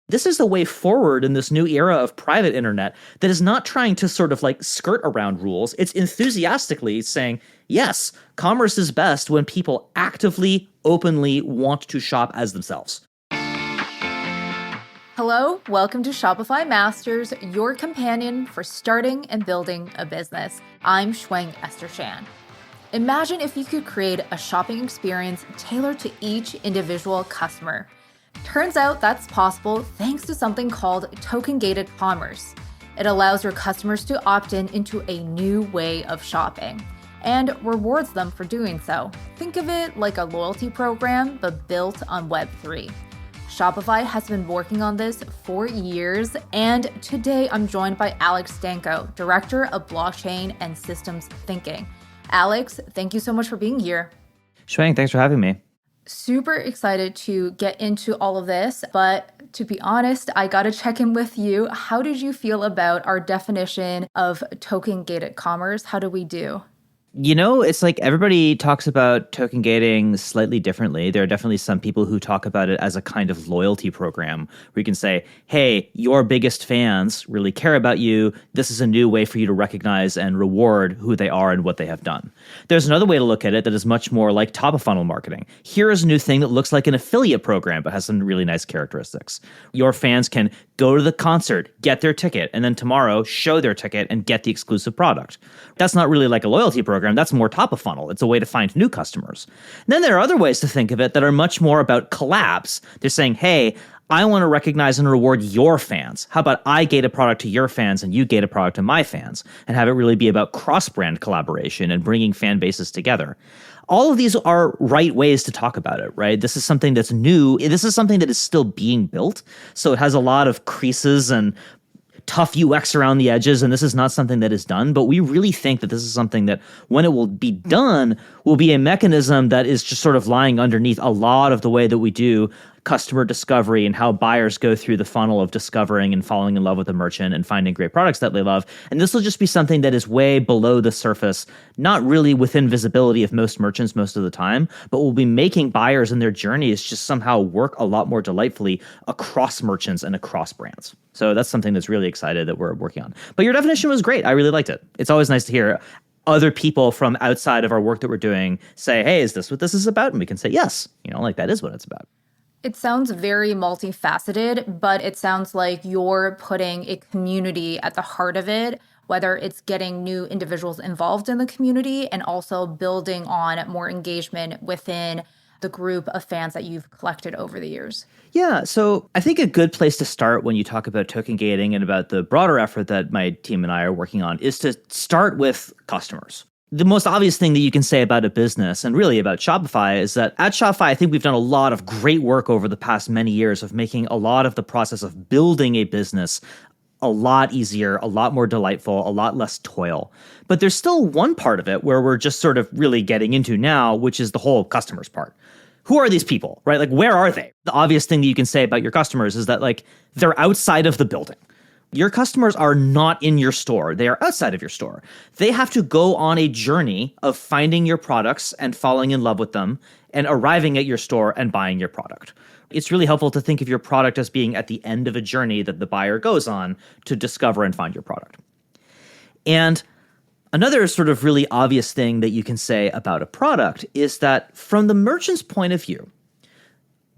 This is the way forward in this new era of private internet that is not trying to sort of like skirt around rules. It's enthusiastically saying, yes, commerce is best when people actively, openly want to shop as themselves. Hello, welcome to Shopify Masters, your companion for starting and building a business. I'm Shuang Esther Shan. Imagine if you could create a shopping experience tailored to each individual customer. Turns out that's possible thanks to something called token-gated commerce. It allows your customers to opt into a new way of shopping and rewards them for doing so. Think of it like a loyalty program, but built on Web3. Shopify has been working on this for years, and today I'm joined by Alex Danko, Director of Blockchain and Systems Thinking. Alex, thank you so much for being here. Shuang, thanks for having me. Super excited to get into all of this, but to be honest, I gotta check in with you. How did you feel about our definition of token-gated commerce? How do we do? You know, it's like everybody talks about token gating slightly differently. There are definitely some people who talk about it as a kind of loyalty program where you can say, hey, your biggest fans really care about you. This is a new way for you to recognize and reward who they are and what they have done. There's another way to look at it that is much more like top of funnel marketing. Here is a new thing that looks like an affiliate program but has some really nice characteristics. Your fans can go to the concert, get their ticket, and then tomorrow show their ticket and get the exclusive product. That's not really like a loyalty program. That's more top of funnel. It's a way to find new customers. And then there are other ways to think of it that are much more about collabs. They're saying, hey, I want to recognize and reward your fans. How about I gate a product to your fans and you gate a product to my fans, and have it really be about cross-brand collaboration and bringing fan bases together. All of these are right ways to talk about it, right? This is something that's new. This is something that is still being built. So it has a lot of creases and tough UX around the edges, and this is not something that is done, but we really think that this is something that, when it will be done, will be a mechanism that is just sort of lying underneath a lot of the way that we do customer discovery and how buyers go through the funnel of discovering and falling in love with a merchant and finding great products that they love. And this will just be something that is way below the surface, not really within visibility of most merchants most of the time, but will be making buyers and their journeys just somehow work a lot more delightfully across merchants and across brands. So that's something that's really excited that we're working on. But your definition was great. I really liked it. It's always nice to hear other people from outside of our work that we're doing say, hey, is this what this is about? And we can say, yes, like that is what it's about. It sounds very multifaceted, but it sounds like you're putting a community at the heart of it, whether it's getting new individuals involved in the community and also building on more engagement within the group of fans that you've collected over the years. Yeah, so I think a good place to start when you talk about token gating and about the broader effort that my team and I are working on is to start with customers. The most obvious thing that you can say about a business and really about Shopify is that at Shopify, I think we've done a lot of great work over the past many years of making a lot of the process of building a business a lot easier, a lot more delightful, a lot less toil. But there's still one part of it where we're just sort of really getting into now, which is the whole customers part. Who are these people, right? Like, where are they? The obvious thing that you can say about your customers is that, like, they're outside of the building. Your customers are not in your store. They are outside of your store. They have to go on a journey of finding your products and falling in love with them and arriving at your store and buying your product. It's really helpful to think of your product as being at the end of a journey that the buyer goes on to discover and find your product. And another sort of really obvious thing that you can say about a product is that from the merchant's point of view,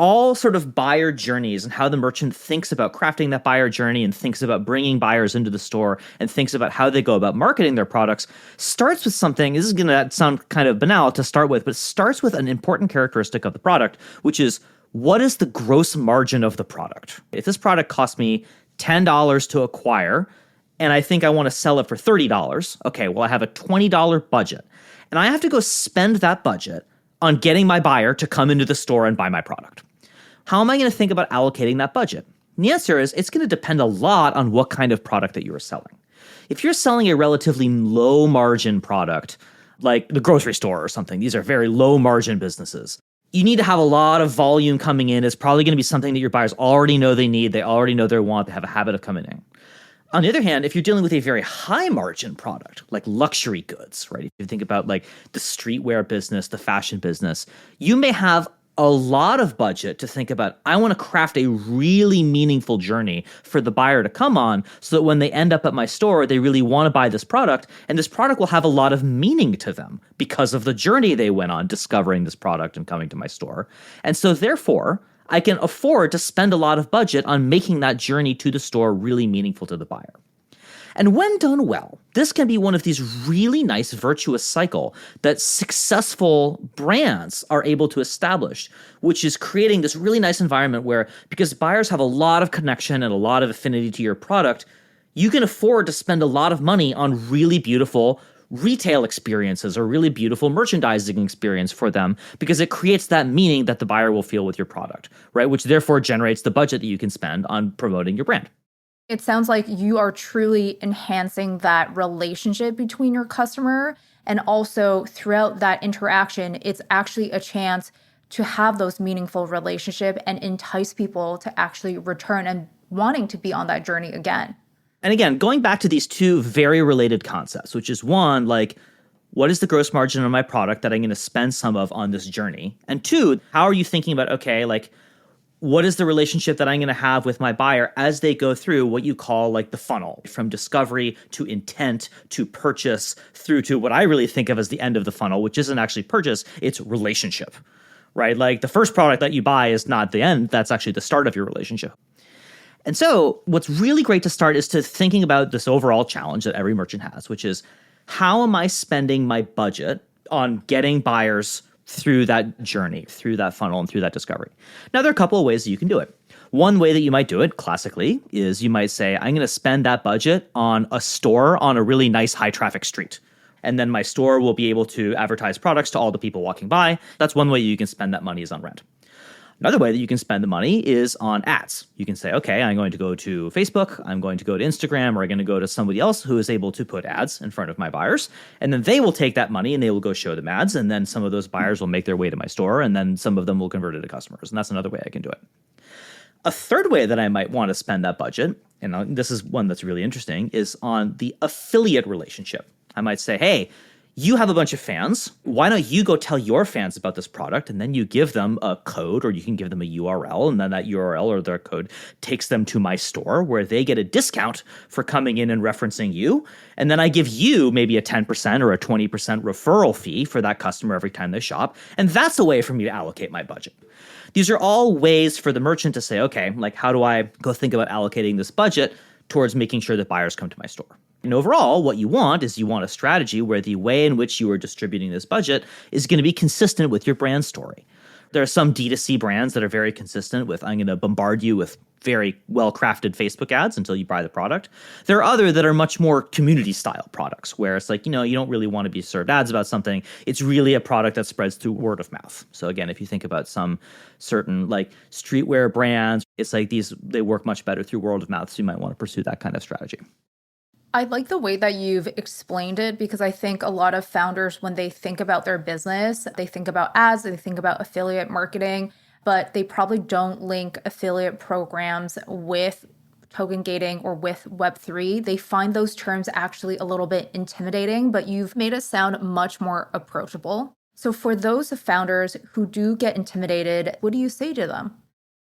all sort of buyer journeys and how the merchant thinks about crafting that buyer journey and thinks about bringing buyers into the store and thinks about how they go about marketing their products starts with something. This is going to sound kind of banal to start with, but it starts with an important characteristic of the product, which is, what is the gross margin of the product? If this product costs me $10 to acquire and I think I want to sell it for $30, okay, well, I have a $20 budget and I have to go spend that budget on getting my buyer to come into the store and buy my product. How am I going to think about allocating that budget? And the answer is it's going to depend a lot on what kind of product that you are selling. If you're selling a relatively low margin product, like the grocery store or something, these are very low margin businesses. You need to have a lot of volume coming in. It's probably going to be something that your buyers already know they need. They already know they want. They have a habit of coming in. On the other hand, if you're dealing with a very high margin product, like luxury goods, right? If you think about like the streetwear business, the fashion business, you may have a lot of budget to think about, I want to craft a really meaningful journey for the buyer to come on so that when they end up at my store, they really want to buy this product. And this product will have a lot of meaning to them because of the journey they went on discovering this product and coming to my store. And so therefore, I can afford to spend a lot of budget on making that journey to the store really meaningful to the buyer. And when done well, this can be one of these really nice virtuous cycle that successful brands are able to establish, which is creating this really nice environment where, because buyers have a lot of connection and a lot of affinity to your product, you can afford to spend a lot of money on really beautiful retail experiences or really beautiful merchandising experience for them, because it creates that meaning that the buyer will feel with your product, right? Which therefore generates the budget that you can spend on promoting your brand. It sounds like you are truly enhancing that relationship between your customer. And also throughout that interaction, it's actually a chance to have those meaningful relationship and entice people to actually return and wanting to be on that journey again. And again, going back to these two very related concepts, which is one, like, what is the gross margin on my product that I'm going to spend some of on this journey? And two, how are you thinking about, okay, like, what is the relationship that I'm going to have with my buyer as they go through what you call like the funnel, from discovery to intent to purchase through to what I really think of as the end of the funnel, which isn't actually purchase, it's relationship, right? Like the first product that you buy is not the end. That's actually the start of your relationship. And so what's really great to start is to thinking about this overall challenge that every merchant has, which is, how am I spending my budget on getting buyers through that journey, through that funnel, and through that discovery? Now, there are a couple of ways that you can do it. One way that you might do it classically is you might say, I'm going to spend that budget on a store on a really nice high traffic street. And then my store will be able to advertise products to all the people walking by. That's one way you can spend that money, is on rent. Another way that you can spend the money is on ads. You can say, okay, I'm going to go to Facebook, I'm going to go to Instagram, or I'm going to go to somebody else who is able to put ads in front of my buyers. And then they will take that money and they will go show them ads. And then some of those buyers will make their way to my store. And then some of them will convert it to customers. And that's another way I can do it. A third way that I might want to spend that budget, and this is one that's really interesting, is on the affiliate relationship. I might say, hey, you have a bunch of fans. Why don't you go tell your fans about this product, and then you give them a code, or you can give them a URL, and then that URL or their code takes them to my store where they get a discount for coming in and referencing you. And then I give you maybe a 10% or a 20% referral fee for that customer every time they shop. And that's a way for me to allocate my budget. These are all ways for the merchant to say, okay, like, how do I go think about allocating this budget towards making sure that buyers come to my store? And overall, what you want is you want a strategy where the way in which you are distributing this budget is going to be consistent with your brand story. There are some D2C brands that are very consistent with, I'm going to bombard you with very well-crafted Facebook ads until you buy the product. There are other that are much more community-style products where it's like, you don't really want to be served ads about something. It's really a product that spreads through word of mouth. So again, if you think about some certain like streetwear brands, it's like they work much better through word of mouth. So you might want to pursue that kind of strategy. I like the way that you've explained it, because I think a lot of founders, when they think about their business, they think about ads, they think about affiliate marketing, but they probably don't link affiliate programs with token gating or with Web3. They find those terms actually a little bit intimidating, but you've made it sound much more approachable. So for those founders who do get intimidated, what do you say to them?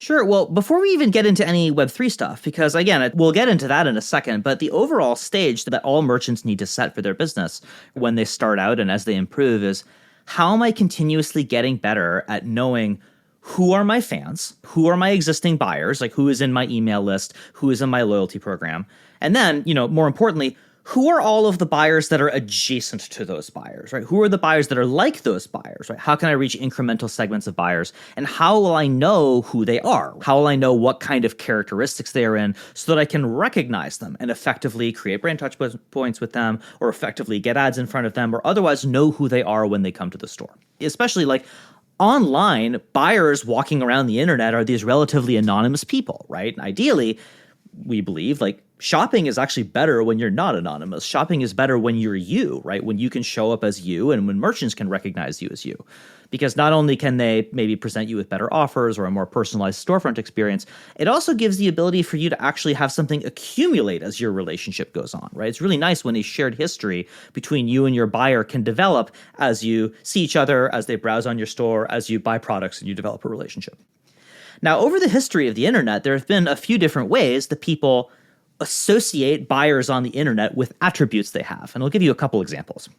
Sure. Well, before we even get into any Web3 stuff, because again, we'll get into that in a second, but the overall stage that all merchants need to set for their business when they start out and as they improve is, how am I continuously getting better at knowing who are my fans, who are my existing buyers, like who is in my email list, who is in my loyalty program, and then, more importantly, who are all of the buyers that are adjacent to those buyers, right? Who are the buyers that are like those buyers, right? How can I reach incremental segments of buyers? And how will I know who they are? How will I know what kind of characteristics they are in so that I can recognize them and effectively create brand touch points with them, or effectively get ads in front of them, or otherwise know who they are when they come to the store? Especially like online, buyers walking around the internet are these relatively anonymous people, right? And ideally, we believe like shopping is actually better when you're not anonymous. Shopping is better when you're you, right? When you can show up as you and when merchants can recognize you as you. because not only can they maybe present you with better offers or a more personalized storefront experience, it also gives the ability for you to actually have something accumulate as your relationship goes on, right? It's really nice when a shared history between you and your buyer can develop as you see each other, as they browse on your store, as you buy products and you develop a relationship. Now, over the history of the internet, there have been a few different ways that people associate buyers on the internet with attributes they have. And I'll give you a couple examples.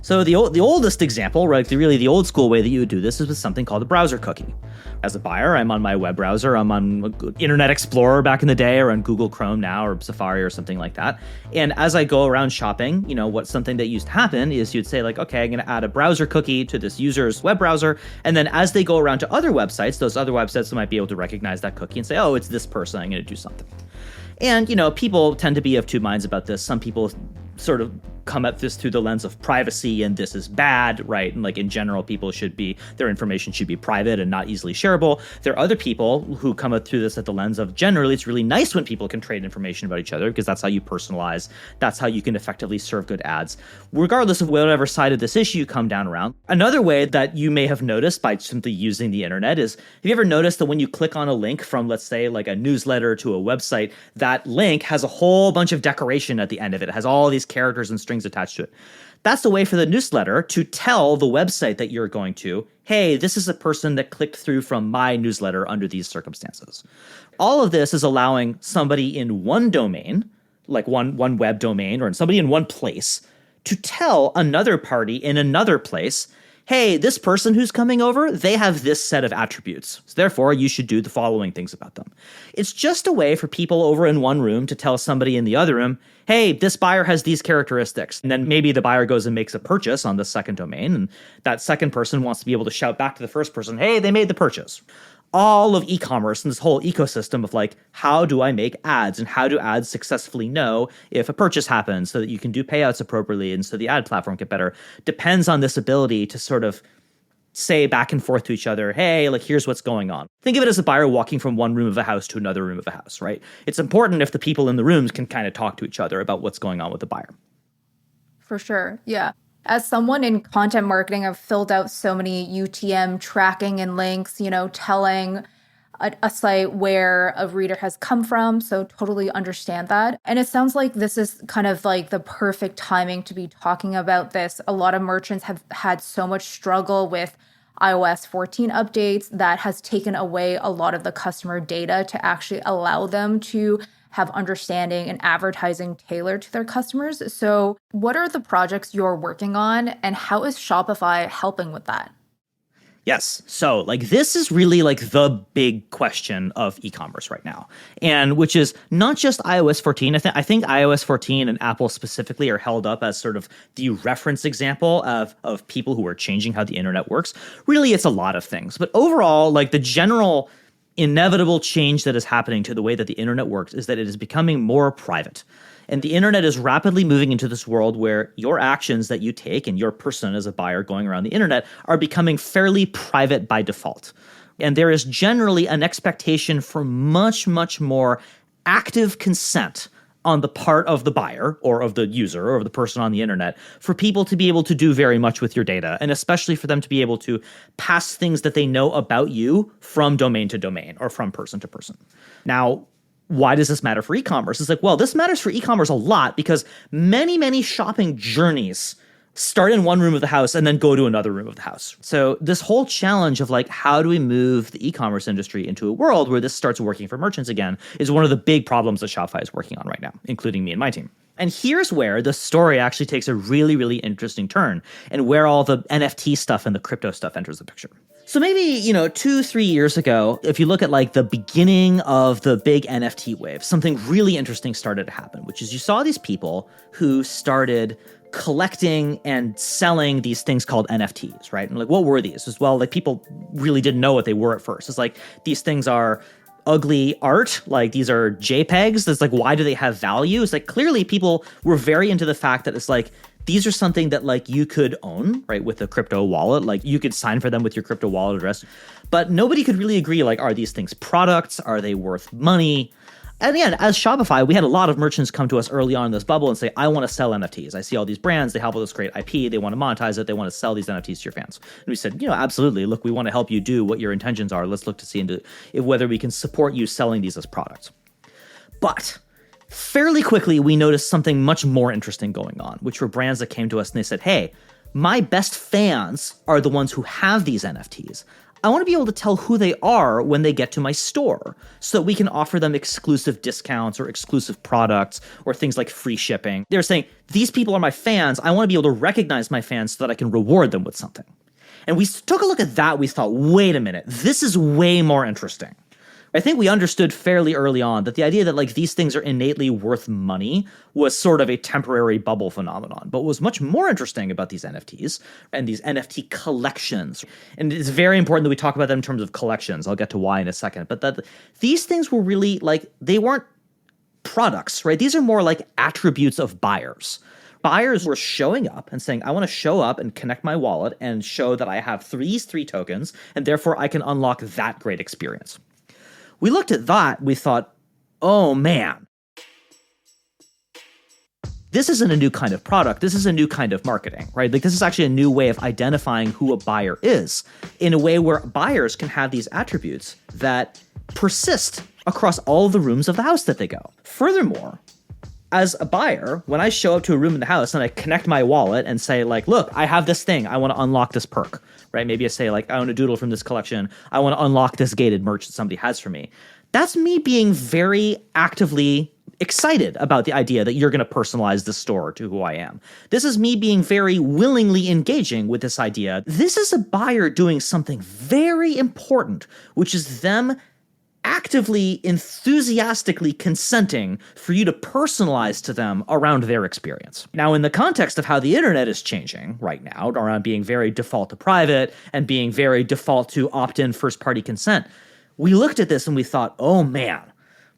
So the oldest example, right, the old school way that you would do this is with something called a browser cookie. As a buyer, I'm on my web browser. I'm on Internet Explorer back in the day, or on Google Chrome now, or Safari or something like that. And as I go around shopping, what's something that used to happen is you'd say like, okay, I'm going to add a browser cookie to this user's web browser. And then as they go around to other websites, those other websites might be able to recognize that cookie and say, oh, it's this person, I'm going to do something. And, people tend to be of two minds about this. Some people sort of come at this through the lens of privacy and this is bad, right? And like in general, their information should be private and not easily shareable. There are other people who come at through this at the lens of generally it's really nice when people can trade information about each other because that's how you personalize. That's how you can effectively serve good ads, regardless of whatever side of this issue you come down around. Another way that you may have noticed by simply using the internet is, have you ever noticed that when you click on a link from, let's say, like a newsletter to a website, that link has a whole bunch of decoration at the end of it. It has all these characters and strings attached to it. That's a way for the newsletter to tell the website that you're going to, hey, this is a person that clicked through from my newsletter under these circumstances. All of this is allowing somebody in one domain, like one web domain, or somebody in one place, to tell another party in another place, hey, this person who's coming over, they have this set of attributes. So therefore, you should do the following things about them. It's just a way for people over in one room to tell somebody in the other room, hey, this buyer has these characteristics. And then maybe the buyer goes and makes a purchase on the second domain, and that second person wants to be able to shout back to the first person, hey, they made the purchase. All of e-commerce and this whole ecosystem of like, how do I make ads and how do ads successfully know if a purchase happens so that you can do payouts appropriately and so the ad platform get better, depends on this ability to sort of say back and forth to each other, hey, like here's what's going on. Think of it as a buyer walking from one room of a house to another room of a house, right? It's important if the people in the rooms can kind of talk to each other about what's going on with the buyer. For sure, yeah. As someone in content marketing, I've filled out so many UTM tracking and links, telling a site where a reader has come from. So totally understand that. And it sounds like this is kind of like the perfect timing to be talking about this. A lot of merchants have had so much struggle with iOS 14 updates that has taken away a lot of the customer data to actually allow them to have understanding and advertising tailored to their customers. So what are the projects you're working on and how is Shopify helping with that? Yes. So this is really the big question of e-commerce right now. And which is not just iOS 14. I think iOS 14 and Apple specifically are held up as sort of the reference example of people who are changing how the internet works. Really, it's a lot of things. But overall, the general inevitable change that is happening to the way that the internet works is that it is becoming more private. And the internet is rapidly moving into this world where your actions that you take and your person as a buyer going around the internet are becoming fairly private by default. And there is generally an expectation for much, much more active consent on the part of the buyer or of the user or of the person on the internet for people to be able to do very much with your data, and especially for them to be able to pass things that they know about you from domain to domain or from person to person. Now, why does this matter for e-commerce? It's this matters for e-commerce a lot because many, many shopping journeys start in one room of the house and then go to another room of the house. So this whole challenge of how do we move the e-commerce industry into a world where this starts working for merchants again is one of the big problems that Shopify is working on right now, including me and my team. And here's where the story actually takes a really, really interesting turn and where all the NFT stuff and the crypto stuff enters the picture. So maybe, 2-3 years ago, if you look at the beginning of the big NFT wave, something really interesting started to happen, which is you saw these people who started collecting and selling these things called NFTs, right? And what were these? As well, people really didn't know what they were at first. It's these things are ugly art, these are JPEGs. It's why do they have value? It's clearly people were very into the fact that it's these are something that you could own, right, with a crypto wallet. You could sign for them with your crypto wallet address. But nobody could really agree, are these things products? Are they worth money? And again, as Shopify, we had a lot of merchants come to us early on in this bubble and say, I want to sell NFTs. I see all these brands, they have all this great IP, they want to monetize it, they want to sell these NFTs to your fans. And we said, absolutely. Look, we want to help you do what your intentions are. Let's look to see whether we can support you selling these as products. But fairly quickly, we noticed something much more interesting going on, which were brands that came to us and they said, hey, my best fans are the ones who have these NFTs. I want to be able to tell who they are when they get to my store so that we can offer them exclusive discounts or exclusive products or things like free shipping. They're saying, these people are my fans. I want to be able to recognize my fans so that I can reward them with something. And we took a look at that. We thought, wait a minute, this is way more interesting. I think we understood fairly early on that the idea that like these things are innately worth money was sort of a temporary bubble phenomenon. But what was much more interesting about these NFTs and these NFT collections, and it's very important that we talk about them in terms of collections. I'll get to why in a second. But that these things were really like, they weren't products, right? These are more like attributes of buyers. Buyers were showing up and saying, I want to show up and connect my wallet and show that I have these 3 tokens, and therefore I can unlock that great experience. We looked at that, we thought, oh man, this isn't a new kind of product. This is a new kind of marketing, right? Like this is actually a new way of identifying who a buyer is in a way where buyers can have these attributes that persist across all the rooms of the house that they go. Furthermore, as a buyer, when I show up to a room in the house and I connect my wallet and say like, look, I have this thing, I want to unlock this perk, right? Maybe I say like, I own a doodle from this collection, I want to unlock this gated merch that somebody has for me. That's me being very actively excited about the idea that you're going to personalize the store to who I am. This is me being very willingly engaging with this idea. This is a buyer doing something very important, which is them actively, enthusiastically consenting for you to personalize to them around their experience. Now, in the context of how the internet is changing right now, around being very default to private and being very default to opt-in first-party consent, we looked at this and we thought, oh man,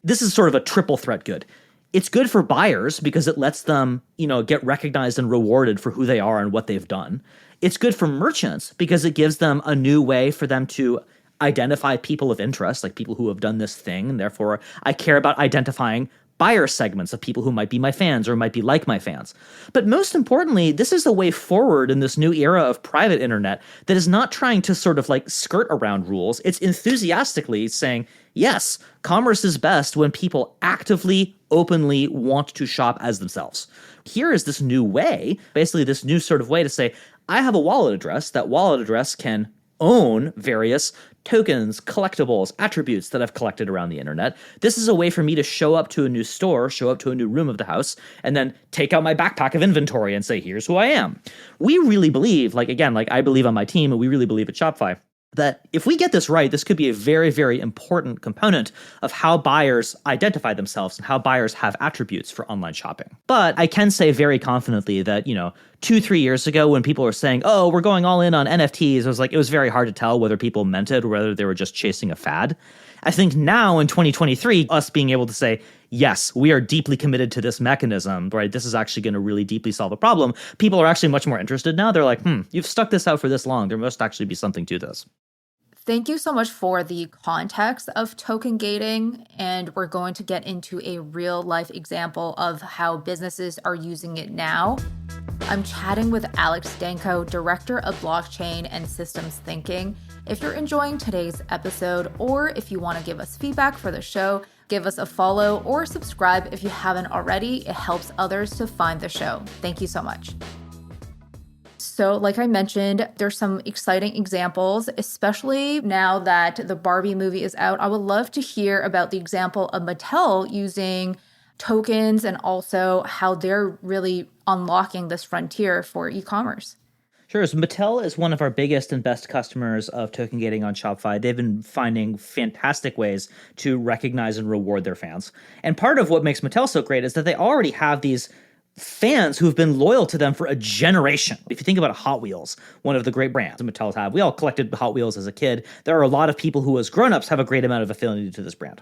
this is sort of a triple threat good. It's good for buyers because it lets them, get recognized and rewarded for who they are and what they've done. It's good for merchants because it gives them a new way for them to identify people of interest, like people who have done this thing, and therefore I care about identifying buyer segments of people who might be my fans or might be like my fans. But most importantly, this is a way forward in this new era of private internet that is not trying to sort of like skirt around rules. It's enthusiastically saying, yes, commerce is best when people actively, openly want to shop as themselves. Here is this new way, basically this new sort of way to say, I have a wallet address. That wallet address can own various tokens, collectibles, attributes that I've collected around the internet. This is a way for me to show up to a new store, show up to a new room of the house, and then take out my backpack of inventory and say, here's who I am. We really believe, I believe on my team, and we really believe at Shopify, that if we get this right, this could be a very, very important component of how buyers identify themselves and how buyers have attributes for online shopping. But I can say very confidently that, 2-3 years ago when people were saying, oh, we're going all in on NFTs, it was very hard to tell whether people meant it or whether they were just chasing a fad. I think now in 2023, us being able to say, yes, we are deeply committed to this mechanism, right? This is actually going to really deeply solve a problem. People are actually much more interested now. They're like, you've stuck this out for this long. There must actually be something to this. Thank you so much for the context of token gating, and we're going to get into a real life example of how businesses are using it now. I'm chatting with Alex Danko, Director of Blockchain and Systems Thinking. If you're enjoying today's episode, or if you want to give us feedback for the show, give us a follow or subscribe if you haven't already. It helps others to find the show. Thank you so much. So like I mentioned, there's some exciting examples, especially now that the Barbie movie is out. I would love to hear about the example of Mattel using tokens and also how they're really unlocking this frontier for e-commerce. Sure. So Mattel is one of our biggest and best customers of token gating on Shopify. They've been finding fantastic ways to recognize and reward their fans. And part of what makes Mattel so great is that they already have these fans who have been loyal to them for a generation. If you think about Hot Wheels, one of the great brands that Mattel's have, we all collected Hot Wheels as a kid. There are a lot of people who as grown-ups have a great amount of affinity to this brand.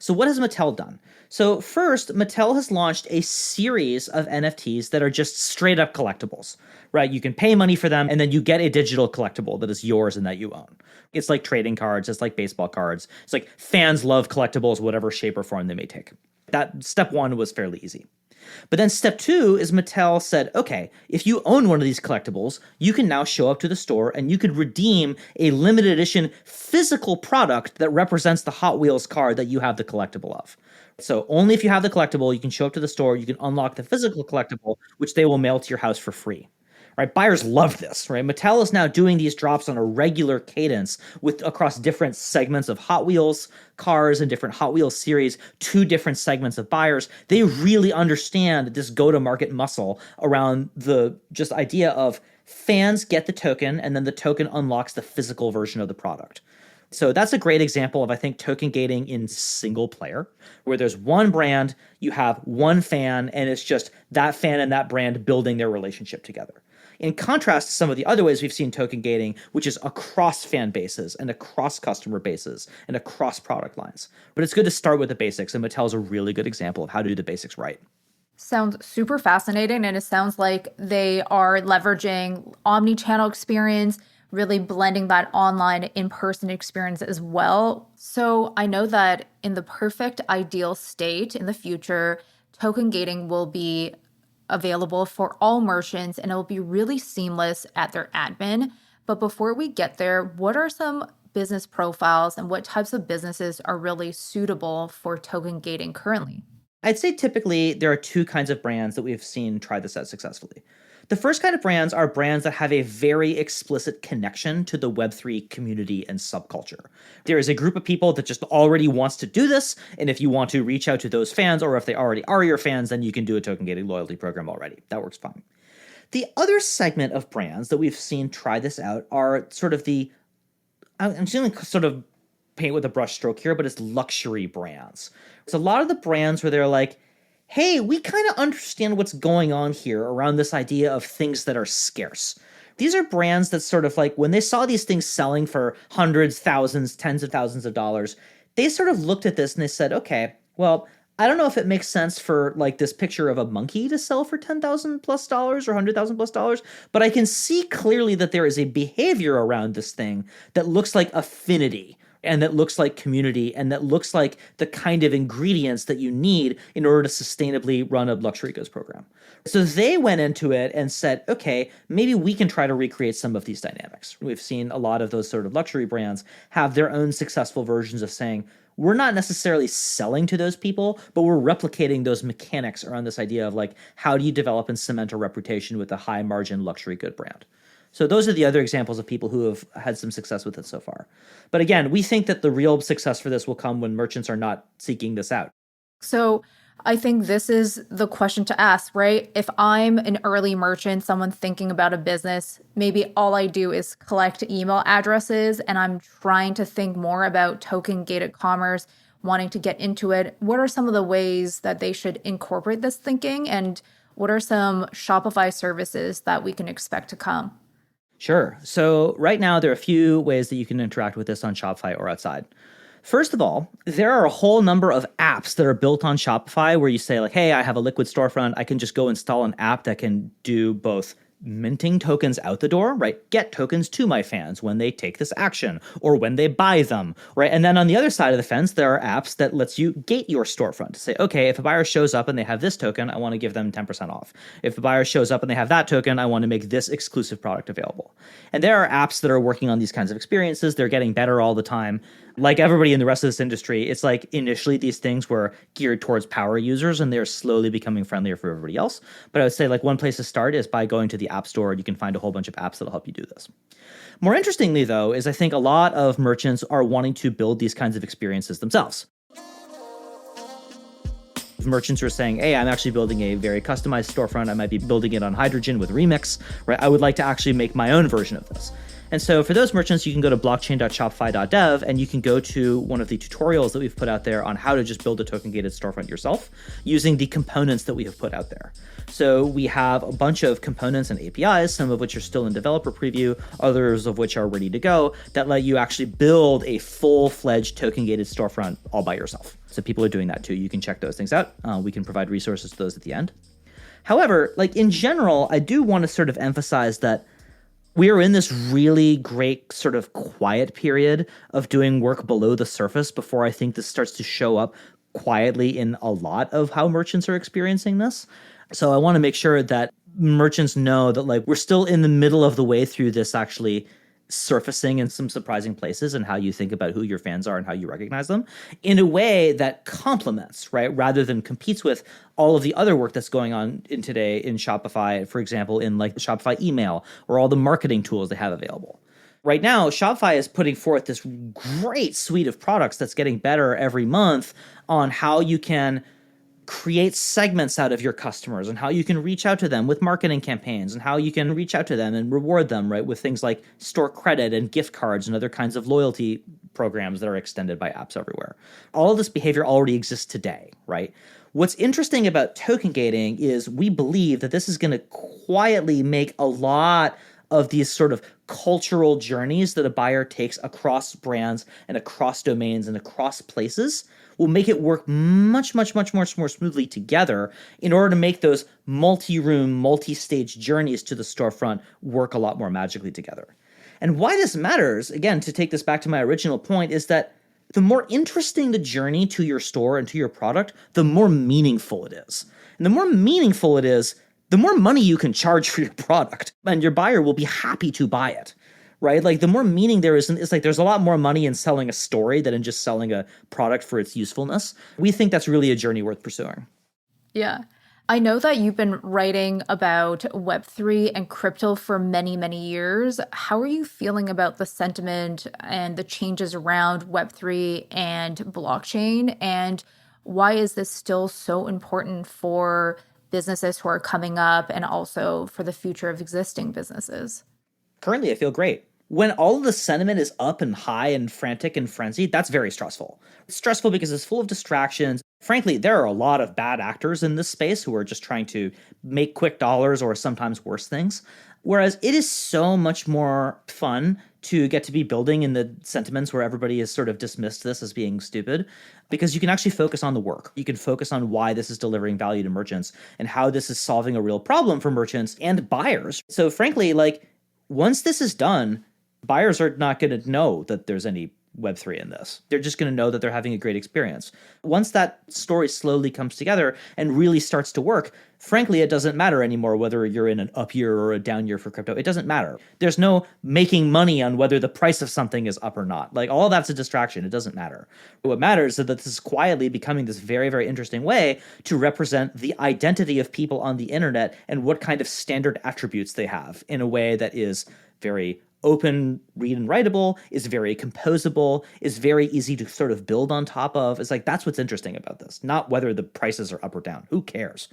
So what has Mattel done? So first, Mattel has launched a series of NFTs that are just straight up collectibles, right? You can pay money for them and then you get a digital collectible that is yours and that you own. It's like trading cards, it's like baseball cards. It's like fans love collectibles, whatever shape or form they may take. That step one was fairly easy. But then step two is Mattel said, okay, if you own one of these collectibles, you can now show up to the store and you could redeem a limited edition physical product that represents the Hot Wheels car that you have the collectible of. So only if you have the collectible, you can show up to the store, you can unlock the physical collectible, which they will mail to your house for free. Right, buyers love this, right? Mattel is now doing these drops on a regular cadence with across different segments of Hot Wheels cars and different Hot Wheels series to different segments of buyers. They really understand this go-to-market muscle around the just idea of fans get the token and then the token unlocks the physical version of the product. So that's a great example of, I think, token gating in single player, where there's one brand, you have one fan, and it's just that fan and that brand building their relationship together. In contrast to some of the other ways we've seen token gating, which is across fan bases and across customer bases and across product lines. But it's good to start with the basics, and Mattel's a really good example of how to do the basics right. Sounds super fascinating, and it sounds like they are leveraging omni-channel experience, really blending that online in-person experience as well. So I know that in the perfect ideal state in the future, token gating will be available for all merchants and it will be really seamless at their admin. But before we get there, what are some business profiles and what types of businesses are really suitable for token gating currently? I'd say typically there are two kinds of brands that we've seen try this out successfully. The first kind of brands are brands that have a very explicit connection to the Web3 community and subculture. There is a group of people that just already wants to do this, and if you want to reach out to those fans, or if they already are your fans, then you can do a token gated loyalty program already. That works fine. The other segment of brands that we've seen try this out are sort of I'm just going to sort of paint with a brush stroke here, but it's luxury brands. It's a lot of the brands where they're like, hey, we kind of understand what's going on here around this idea of things that are scarce. These are brands that sort of like, when they saw these things selling for hundreds, thousands, tens of thousands of dollars, they sort of looked at this and they said, okay, well, I don't know if it makes sense for like this picture of a monkey to sell for $10,000 plus dollars or $100,000 plus dollars, but I can see clearly that there is a behavior around this thing that looks like affinity and that looks like community, and that looks like the kind of ingredients that you need in order to sustainably run a luxury goods program. So they went into it and said, okay, maybe we can try to recreate some of these dynamics. We've seen a lot of those sort of luxury brands have their own successful versions of saying, we're not necessarily selling to those people, but we're replicating those mechanics around this idea of like, how do you develop and cement a reputation with a high margin luxury good brand? So those are the other examples of people who have had some success with it so far. But again, we think that the real success for this will come when merchants are not seeking this out. So I think this is the question to ask, right? If I'm an early merchant, someone thinking about a business, maybe all I do is collect email addresses and I'm trying to think more about token gated commerce, wanting to get into it. What are some of the ways that they should incorporate this thinking? And what are some Shopify services that we can expect to come? Sure. So right now, there are a few ways that you can interact with this on Shopify or outside. First of all, there are a whole number of apps that are built on Shopify where you say like, hey, I have a Liquid storefront. I can just go install an app that can do both minting tokens out the door, right? Get tokens to my fans when they take this action or when they buy them, right? And then on the other side of the fence, there are apps that lets you gate your storefront to say, okay, if a buyer shows up and they have this token, I want to give them 10% off. If a buyer shows up and they have that token, I want to make this exclusive product available. And there are apps that are working on these kinds of experiences. They're getting better all the time. Like everybody in the rest of this industry, it's like initially these things were geared towards power users and they're slowly becoming friendlier for everybody else. But I would say like one place to start is by going to the App Store. You can find a whole bunch of apps that'll help you do this. More interestingly, though, is I think a lot of merchants are wanting to build these kinds of experiences themselves. Merchants are saying, hey, I'm actually building a very customized storefront. I might be building it on Hydrogen with Remix, right? I would like to actually make my own version of this. And so for those merchants, you can go to blockchain.shopify.dev and you can go to one of the tutorials that we've put out there on how to just build a token gated storefront yourself using the components that we have put out there. So we have a bunch of components and APIs, some of which are still in developer preview, others of which are ready to go, that let you actually build a full-fledged token gated storefront all by yourself. So people are doing that too. You can check those things out. We can provide resources to those at the end. However, like in general, I do want to sort of emphasize that we are in this really great sort of quiet period of doing work below the surface before I think this starts to show up quietly in a lot of how merchants are experiencing this. So I want to make sure that merchants know that like we're still in the middle of the way through this actually surfacing in some surprising places and how you think about who your fans are and how you recognize them in a way that complements, right? Rather than competes with all of the other work that's going on in today in Shopify, for example, in like Shopify email or all the marketing tools they have available. Right now, Shopify is putting forth this great suite of products that's getting better every month on how you can create segments out of your customers and how you can reach out to them with marketing campaigns and how you can reach out to them and reward them, right, with things like store credit and gift cards and other kinds of loyalty programs that are extended by apps everywhere. All of this behavior already exists today, right? What's interesting about token gating is we believe that this is going to quietly make a lot of these sort of cultural journeys that a buyer takes across brands and across domains and across places will make it work much more smoothly together in order to make those multi-room, multi-stage journeys to the storefront work a lot more magically together. And why this matters, again, to take this back to my original point, is that the more interesting the journey to your store and to your product, the more meaningful it is. And the more meaningful it is, the more money you can charge for your product, and your buyer will be happy to buy it. Right? Like the more meaning there is, it's like there's a lot more money in selling a story than in just selling a product for its usefulness. We think that's really a journey worth pursuing. Yeah. I know that you've been writing about Web3 and crypto for many, many years. How are you feeling about the sentiment and the changes around Web3 and blockchain? And why is this still so important for businesses who are coming up and also for the future of existing businesses? Currently, I feel great. When all of the sentiment is up and high and frantic and frenzied, that's very stressful. It's stressful because it's full of distractions. Frankly, there are a lot of bad actors in this space who are just trying to make quick dollars or sometimes worse things. Whereas it is so much more fun to get to be building in the sentiments where everybody has sort of dismissed this as being stupid, because you can actually focus on the work. You can focus on why this is delivering value to merchants and how this is solving a real problem for merchants and buyers. So frankly, like once this is done, buyers are not going to know that there's any Web3 in this. They're just going to know that they're having a great experience. Once that story slowly comes together and really starts to work, frankly, it doesn't matter anymore whether you're in an up year or a down year for crypto. It doesn't matter. There's no making money on whether the price of something is up or not. Like all of that's a distraction. It doesn't matter. What matters is that this is quietly becoming this very, very interesting way to represent the identity of people on the internet and what kind of standard attributes they have in a way that is very open, read and writable, is very composable, is very easy to sort of build on top of. It's like, that's what's interesting about this, not whether the prices are up or down. Who cares?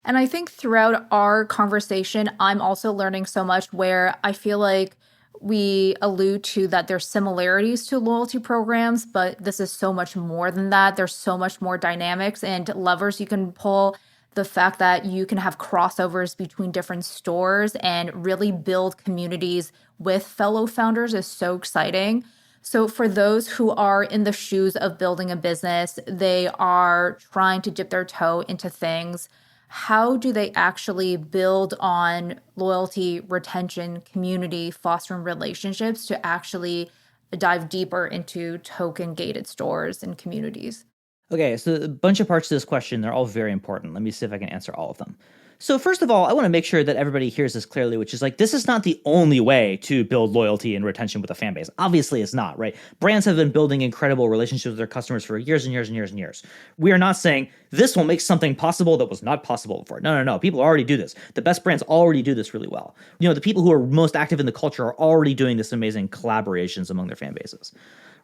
And I think throughout our conversation, I'm also learning so much where I feel like we allude to that there's similarities to loyalty programs, but this is so much more than that. There's so much more dynamics and levers you can pull. The fact that you can have crossovers between different stores and really build communities with fellow founders is so exciting. So for those who are in the shoes of building a business, they are trying to dip their toe into things. How do they actually build on loyalty, retention, community, fostering relationships to actually dive deeper into token gated stores and communities? Okay, so a bunch of parts to this question. They're all very important. Let me see if I can answer all of them. So first of all, I want to make sure that everybody hears this clearly, which is like, this is not the only way to build loyalty and retention with a fan base. Obviously, it's not, right? Brands have been building incredible relationships with their customers for years and years and years and years. We are not saying this will make something possible that was not possible before. No. People already do this. The best brands already do this really well. You know, the people who are most active in the culture are already doing this amazing collaborations among their fan bases.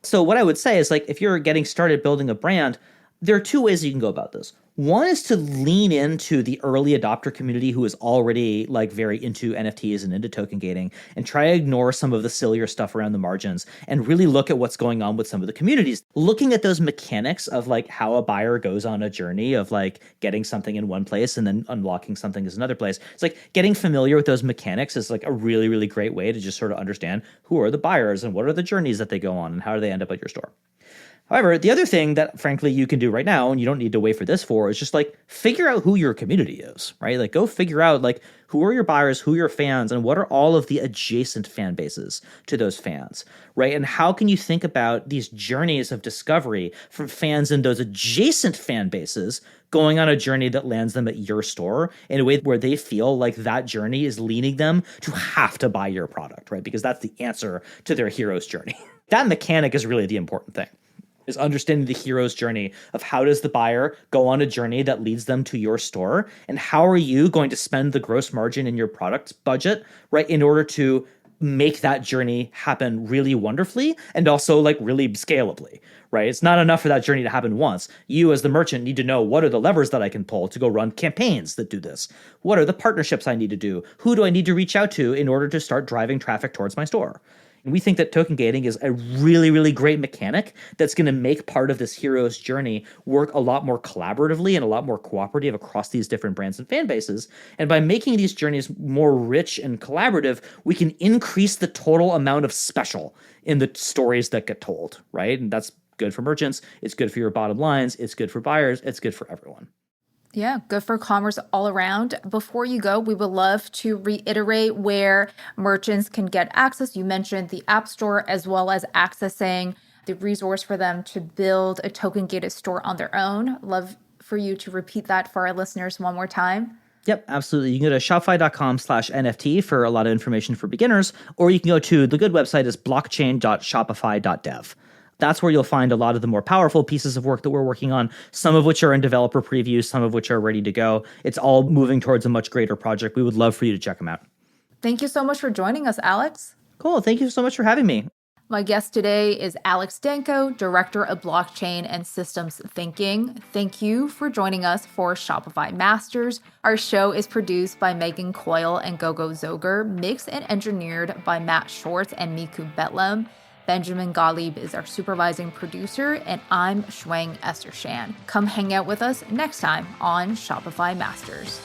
So what I would say is like, if you're getting started building a brand, there are two ways you can go about this. One is to lean into the early adopter community who is already like very into NFTs and into token gating, and try to ignore some of the sillier stuff around the margins and really look at what's going on with some of the communities. Looking at those mechanics of like how a buyer goes on a journey of like getting something in one place and then unlocking something in another place. It's like getting familiar with those mechanics is like a really, really great way to just sort of understand who are the buyers and what are the journeys that they go on and how do they end up at your store. However, the other thing that frankly you can do right now, and you don't need to wait for this for, is just like figure out who your community is, right? Like go figure out like who are your buyers, who are your fans, and what are all of the adjacent fan bases to those fans, right? And how can you think about these journeys of discovery from fans in those adjacent fan bases going on a journey that lands them at your store in a way where they feel like that journey is leading them to have to buy your product, right? Because that's the answer to their hero's journey. That mechanic is really the important thing. Is understanding the hero's journey of how does the buyer go on a journey that leads them to your store, and how are you going to spend the gross margin in your product budget, right, in order to make that journey happen really wonderfully and also like really scalably, right? It's not enough for that journey to happen once. You as the merchant need to know what are the levers that I can pull to go run campaigns that do this? What are the partnerships I need to do? Who do I need to reach out to in order to start driving traffic towards my store? And we think that token gating is a really, really great mechanic that's going to make part of this hero's journey work a lot more collaboratively and a lot more cooperative across these different brands and fan bases. And by making these journeys more rich and collaborative, we can increase the total amount of special in the stories that get told, right? And that's good for merchants. It's good for your bottom lines. It's good for buyers. It's good for everyone. Yeah, good for commerce all around. Before you go, we would love to reiterate where merchants can get access. You mentioned the App Store as well as accessing the resource for them to build a token gated store on their own. Love for you to repeat that for our listeners one more time. Yep, absolutely. You can go to shopify.com/NFT for a lot of information for beginners, or you can go to the good website is blockchain.shopify.dev. That's where you'll find a lot of the more powerful pieces of work that we're working on, some of which are in developer preview, some of which are ready to go. It's all moving towards a much greater project. We would love for you to check them out. Thank you so much for joining us, Alex. Cool. Thank you so much for having me. My guest today is Alex Danko, Director of Blockchain and Systems Thinking. Thank you for joining us for Shopify Masters. Our show is produced by Megan Coyle and Gogo Zoger, mixed and engineered by Matt Short and Miku Betlam. Benjamin Gottlieb is our supervising producer, and I'm Shuang Esther Shan. Come hang out with us next time on Shopify Masters.